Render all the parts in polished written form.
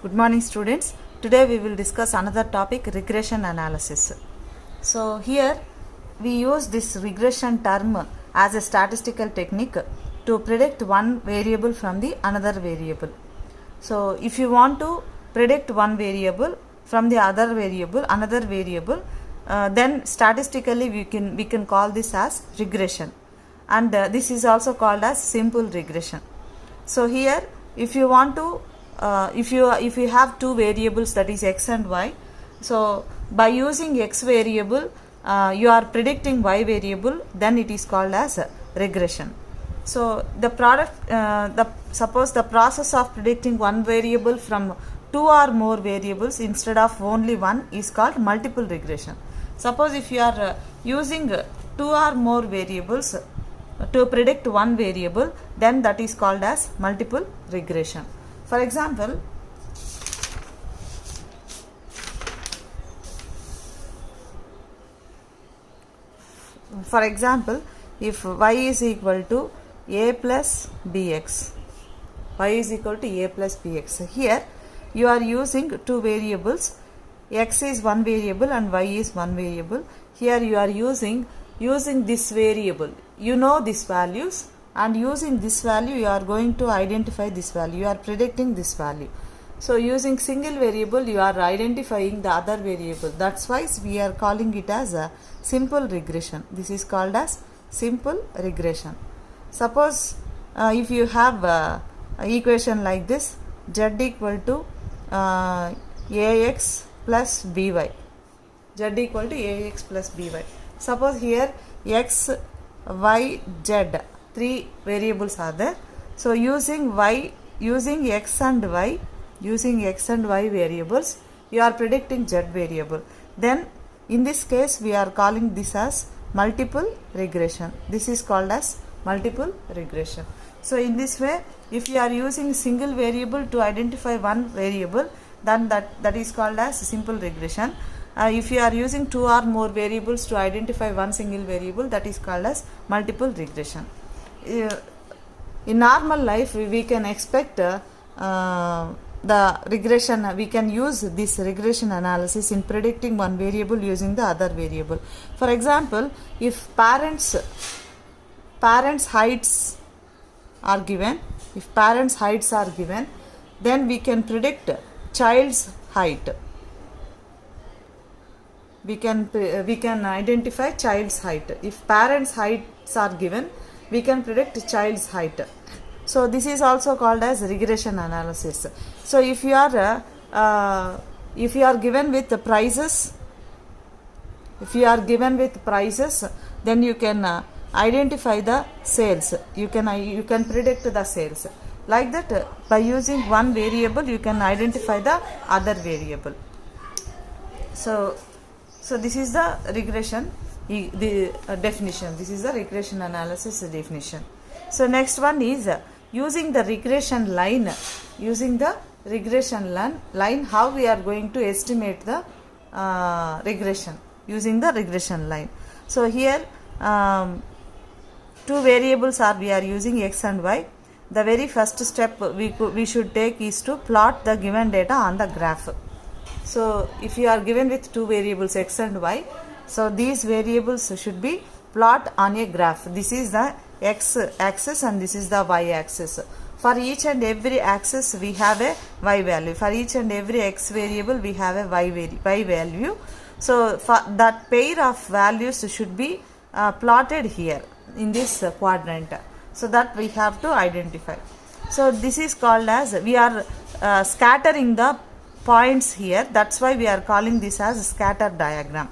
Good morning students. Today we will discuss another topic, regression analysis. So here we use this regression term as a statistical technique to predict one variable from the another variable. So if you want to predict one variable from the another variable, then statistically we can call this as regression, and this is also called as simple regression. So here if you want to if you have two variables, that is x and y, so by using x variable you are predicting y variable, then it is called as regression. So suppose the process of predicting one variable from two or more variables instead of only one is called multiple regression. Suppose if you are using two or more variables to predict one variable, then that is called as multiple regression. For example, if y is equal to a plus bx, here you are using two variables, x is one variable and y is one variable. Here you are using this variable, you know these values, and using this value you are going to identify this value, you are predicting this value. So using single variable you are identifying the other variable. That's why we are calling it as a simple regression. This is called as simple regression. Suppose if you have a equation like this, z equal to ax plus by, suppose here x, y, z, three variables are there. So using x and y variables, you are predicting z variable. Then in this case we are calling this as multiple regression. This is called as multiple regression. So in this way, if you are using single variable to identify one variable, then that is called as simple regression. If you are using two or more variables to identify one single variable, that is called as multiple regression. In normal life we can expect the regression, we can use this regression analysis in predicting one variable using the other variable. For example, if parents heights are given, then we can predict child's height. We can identify child's height. If parents' heights are given, we can predict child's height. So this is also called as regression analysis. So if you are given with the prices, then you can identify the sales. You can predict the sales. Like that, by using one variable, you can identify the other variable. So this is the regression definition. This is the regression analysis definition. So next one is using the regression line. How we are going to estimate the regression using the regression line. So here two variables we are using, x and y. The very first step we should take is to plot the given data on the graph. So if you are given with two variables, x and y, so these variables should be plot on a graph. This is the x axis and this is the y axis. For each and every axis we have a y value. For each and every x variable we have a y value. So for that pair of values should be plotted here in this quadrant. So that we have to identify. So this is called as, we are scattering the points here. That's why we are calling this as scatter diagram.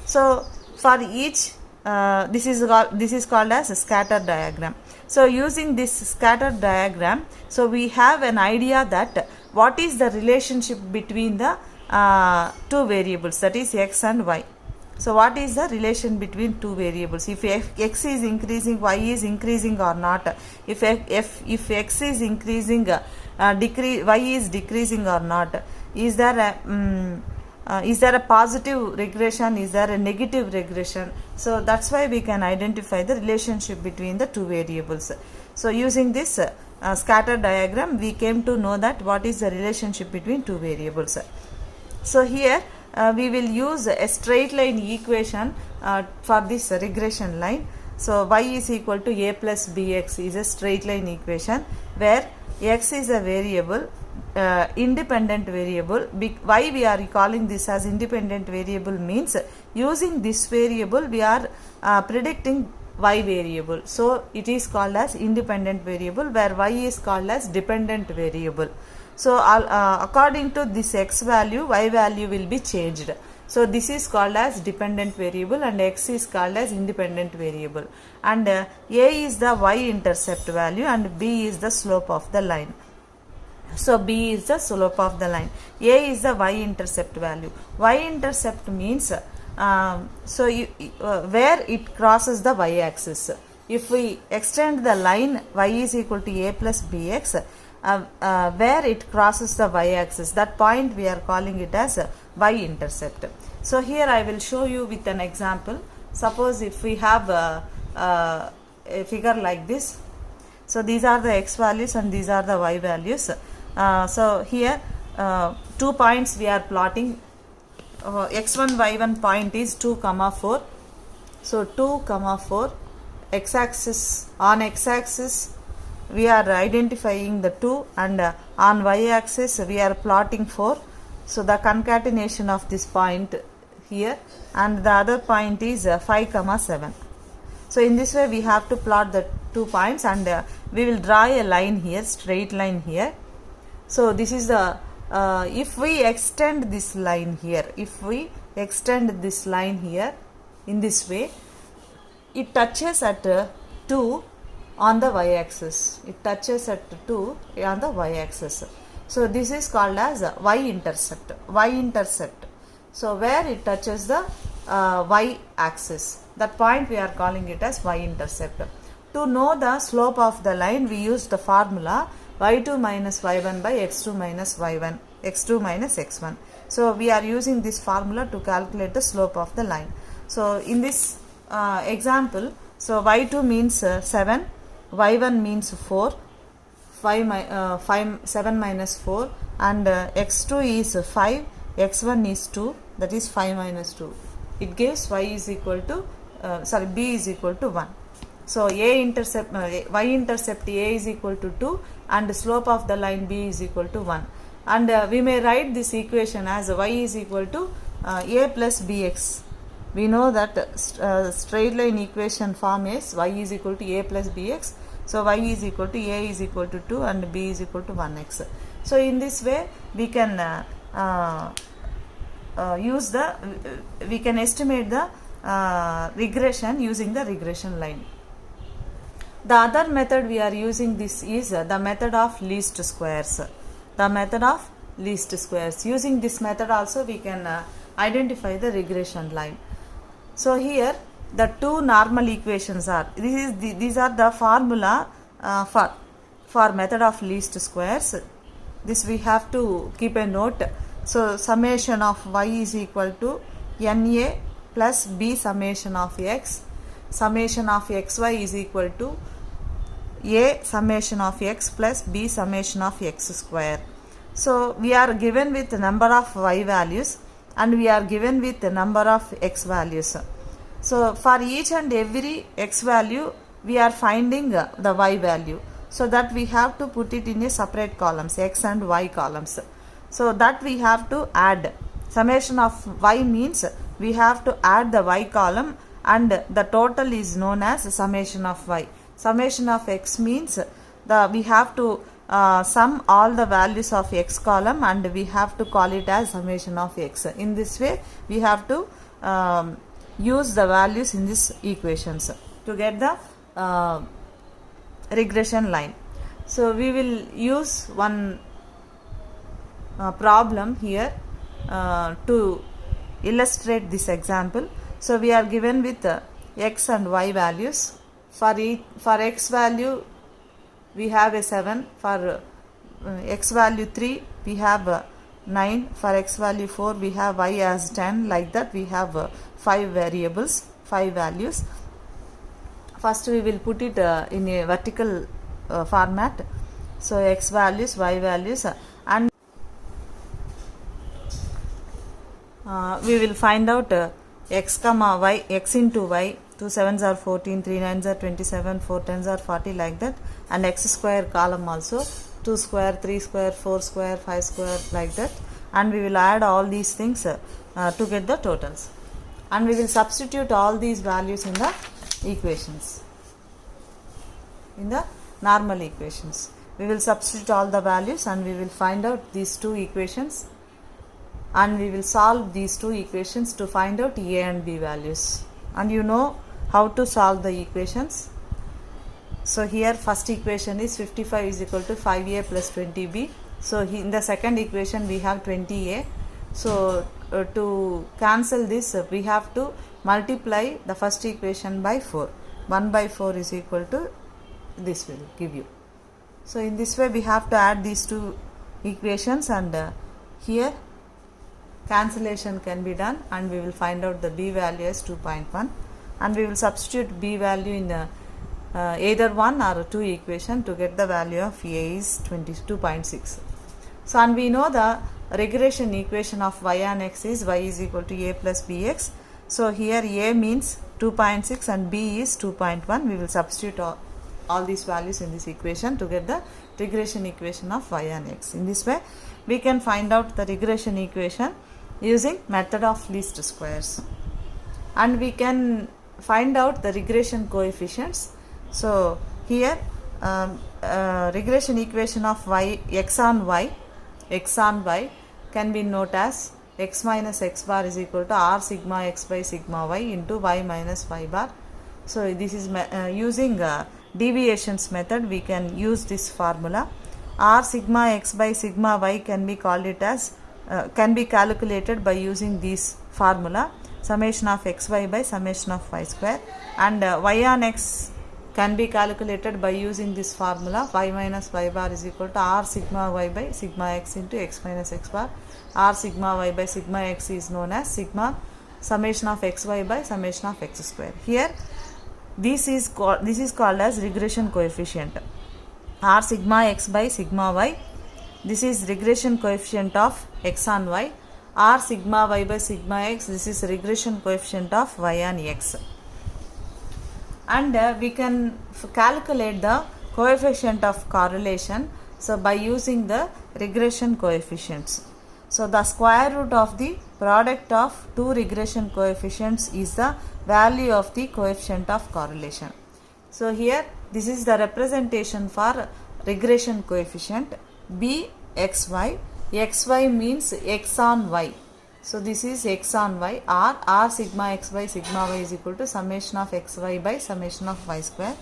So for each this is called as a scatter diagram. So using this scatter diagram, so we have an idea that what is the relationship between the two variables, that is x and y. So what is the relation between two variables? If x is increasing, y is increasing or not? If x is increasing, y is decreasing or not? Is there a positive regression? Is there a negative regression? So that's why we can identify the relationship between the two variables. So using this scatter diagram, we came to know that what is the relationship between two variables. So here we will use a straight line equation for this regression line. So y is equal to a plus bx is a straight line equation where x is a variable, independent variable. Why we are calling this as independent variable means using this variable we are predicting y variable. So it is called as independent variable, where y is called as dependent variable. So according to this x value, y value will be changed. So this is called as dependent variable and x is called as independent variable. And a is the y-intercept value and b is the slope of the line. So b is the slope of the line. A is the y-intercept value. Y-intercept means where it crosses the y-axis. If we extend the line y is equal to a plus bx, where it crosses the y-axis, that point we are calling it as y-intercept. So here I will show you with an example. Suppose if we have a figure like this. So these are the x values and these are the y values. So here 2 points we are plotting. X1 y1 point is 2 comma 4. So 2 comma 4, x-axis, on x-axis we are identifying the 2 and on y-axis we are plotting 4. So the concatenation of this point here, and the other point is 5 comma 7. So in this way we have to plot the 2 points and we will draw a line here, straight line here. So this is the if we extend this line here, in this way, it touches at 2 on the y-axis. So this is called as y-intercept. So where it touches the y-axis, that point we are calling it as y-intercept. To know the slope of the line, we use the formula y2 minus y1 by x2 minus y1, x2 minus x1. So we are using this formula to calculate the slope of the line. So in this example, so y2 means 7, y1 means 4, 7 minus 4, and x2 is 5, x1 is 2, that is 5 minus 2. It gives b is equal to 1. So y-intercept a is equal to 2 and slope of the line b is equal to 1. And we may write this equation as y is equal to a plus bx. We know that straight line equation form is y is equal to a plus bx. So y is equal to a is equal to 2 and b is equal to 1x. So in this way we can we can estimate the regression using the regression line. The other method we are using this is the method of least squares. Using this method also we can identify the regression line. So here the two normal equations are, these are the formula for method of least squares. This we have to keep a note. So summation of y is equal to na plus b summation of x. Summation of xy is equal to a summation of x plus b summation of x square. So we are given with the number of y values and we are given with the number of x values. So for each and every x value we are finding the y value. So that we have to put it in a separate columns, x and y columns. So that we have to add. Summation of y means we have to add the y column and the total is known as summation of y. Summation of x means we have to sum all the values of x column and we have to call it as summation of x. In this way we have to use the values in these equations to get the regression line. So we will use one problem here to illustrate this example. So we are given with x and y values. For x value we have a 7, for x value 3 we have 9, for x value 4 we have y as 10, like that we have 5 variables, 5 values. First we will put it in a vertical format. So x values, y values, and we will find out x comma y, x into y. 2 7s are 14, 3 9s are 27, 4 10s are 40, like that, and x square column also, 2 square, 3 square, 4 square, 5 square, like that, and we will add all these things to get the totals, and we will substitute all these values in the equations, in the normal equations. We will substitute all the values and we will find out these two equations, and we will solve these two equations to find out a and b values. And you know how to solve the equations. So here first equation is 55 is equal to 5a plus 20b. So in the second equation we have 20a. So to cancel this we have to multiply the first equation by 4. 1 by 4 is equal to this will give you. So in this way we have to add these two equations, and here cancellation can be done, and we will find out the b value as 2.1, and we will substitute b value in either one or two equation to get the value of a is 22.6. So and we know the regression equation of y and x is y is equal to a plus bx. So here a means 2.6 and b is 2.1. We will substitute all these values in this equation to get the regression equation of y and x. In this way we can find out the regression equation using method of least squares, and we can find out the regression coefficients. So here regression equation of y, x on y can be noted as x minus x bar is equal to r sigma x by sigma y into y minus y bar. So this is using deviations method, we can use this formula. R sigma x by sigma y can be called it as can be calculated by using this formula, summation of xy by summation of y square, and y on x can be calculated by using this formula, y minus y bar is equal to r sigma y by sigma x into x minus x bar. R sigma y by sigma x is known as sigma summation of xy by summation of x square. Here this is called as regression coefficient. R sigma x by sigma y, this is regression coefficient of x on y. R sigma y by sigma x, this is regression coefficient of y on x. And we can calculate the coefficient of correlation, so by using the regression coefficients. So the square root of the product of two regression coefficients is the value of the coefficient of correlation. So here this is the representation for regression coefficient bxy. xy means x on y. So this is x on y. R sigma x by sigma y is equal to summation of xy by summation of y square,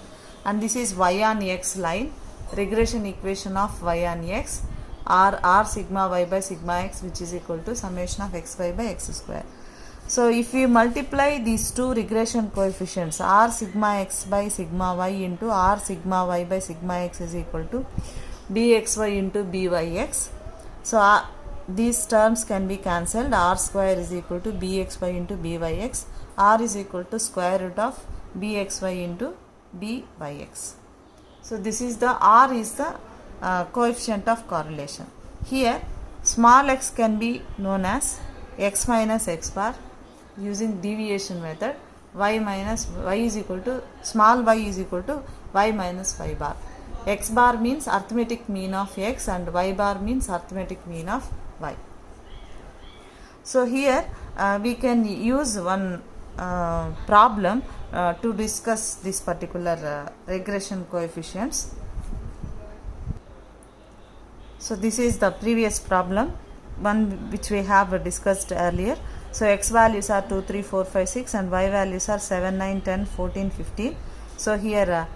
and this is y on x line, regression equation of y on x, r sigma y by sigma x, which is equal to summation of xy by x square. So if we multiply these two regression coefficients, r sigma x by sigma y into r sigma y by sigma x is equal to bxy into byx. So these terms can be cancelled. R square is equal to bxy into byx. R is equal to square root of bxy into byx. So this is the R is the coefficient of correlation. Here small x can be known as x minus x bar using deviation method. Y minus y is equal to small y is equal to y minus y bar. X bar means arithmetic mean of x and y bar means arithmetic mean of y. So here we can use one problem to discuss this particular regression coefficients. So this is the previous problem, one which we have discussed earlier. So x values are 2, 3, 4, 5, 6 and y values are 7, 9, 10, 14, 15. So here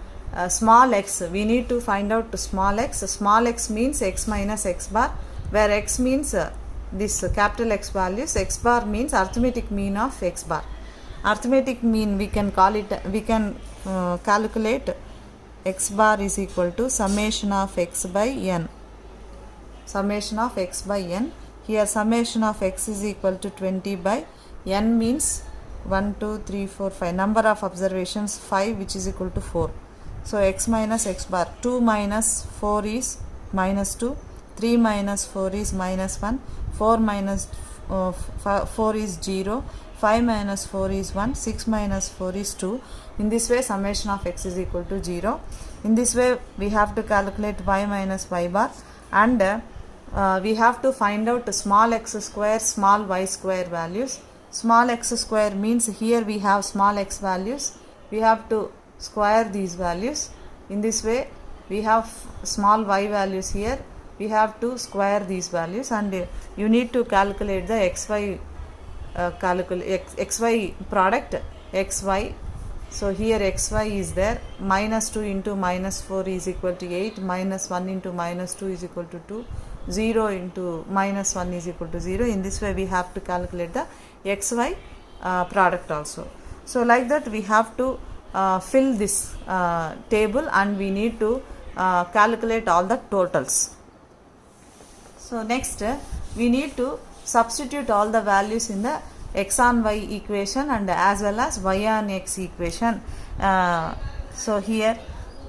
small x, we need to find out small x. Small x means x minus x bar, where x means this capital X values, x bar means arithmetic mean of x bar. Arithmetic mean we can call it, we can calculate x bar is equal to summation of x by n. Summation of x by n. Here summation of x is equal to 20 by n means 1, 2, 3, 4, 5. Number of observations 5, which is equal to 4. So x minus x bar, 2 minus 4 is minus 2, 3 minus 4 is minus 1, 4 minus 4 is 0, 5 minus 4 is 1, 6 minus 4 is 2. In this way summation of x is equal to 0. In this way we have to calculate y minus y bar, and we have to find out small x square, small y square values. Small x square means here we have small x values, we have to square these values. In this way we have small y values here, we have to square these values, and you need to calculate the xy xy product xy. So here xy is there, minus 2 into minus 4 is equal to 8, minus 1 into minus 2 is equal to 2, 0 into minus 1 is equal to 0. In this way we have to calculate the xy product also. So like that we have to fill this table, and we need to calculate all the totals. So next we need to substitute all the values in the x on y equation and as well as y on x equation. So here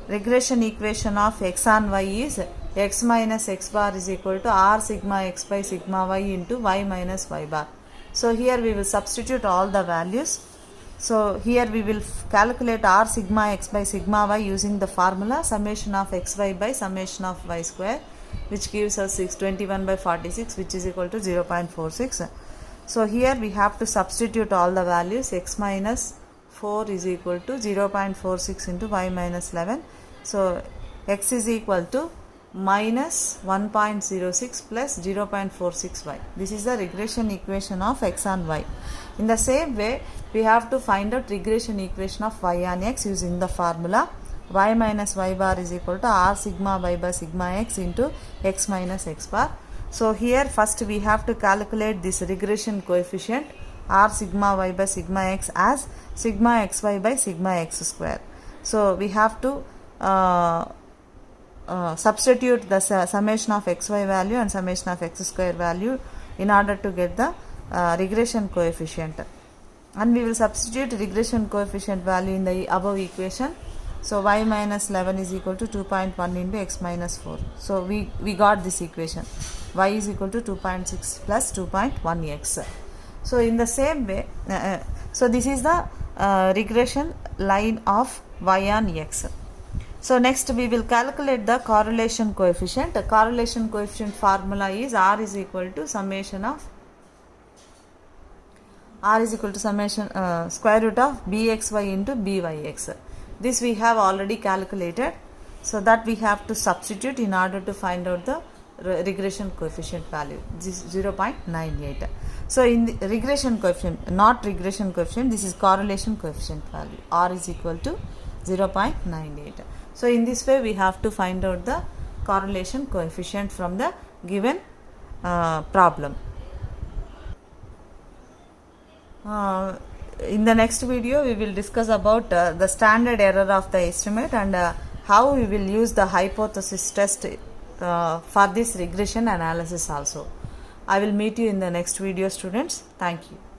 regression equation of x on y is x minus x bar is equal to r sigma x by sigma y into y minus y bar. So here we will substitute all the values. So here we will calculate r sigma x by sigma y using the formula summation of xy by summation of y square, which gives us 621 by 46, which is equal to 0.46. So here we have to substitute all the values. X minus 4 is equal to 0.46 into y minus 11. So x is equal to minus 1.06 plus 0.46y. This is the regression equation of x on y. In the same way we have to find out regression equation of y on x using the formula y minus y bar is equal to r sigma y by sigma x into x minus x bar. So here first we have to calculate this regression coefficient r sigma y by sigma x as sigma xy by sigma x square. So we have to substitute the summation of xy value and summation of x square value in order to get the regression coefficient, and we will substitute regression coefficient value in the above equation. So y minus 11 is equal to 2.1 into x minus 4. So we got this equation, y is equal to 2.6 plus 2.1x. So in the same way, so this is the regression line of y on x. So next we will calculate the correlation coefficient. The correlation coefficient formula is r is equal to summation square root of bxy into byx. This we have already calculated, so that we have to substitute in order to find out the regression coefficient value. This is 0.98. So in the regression coefficient, not regression coefficient, this is correlation coefficient value. R is equal to 0.98. So in this way we have to find out the correlation coefficient from the given problem. In the next video we will discuss about the standard error of the estimate and how we will use the hypothesis test for this regression analysis also. I will meet you in the next video, students. Thank you.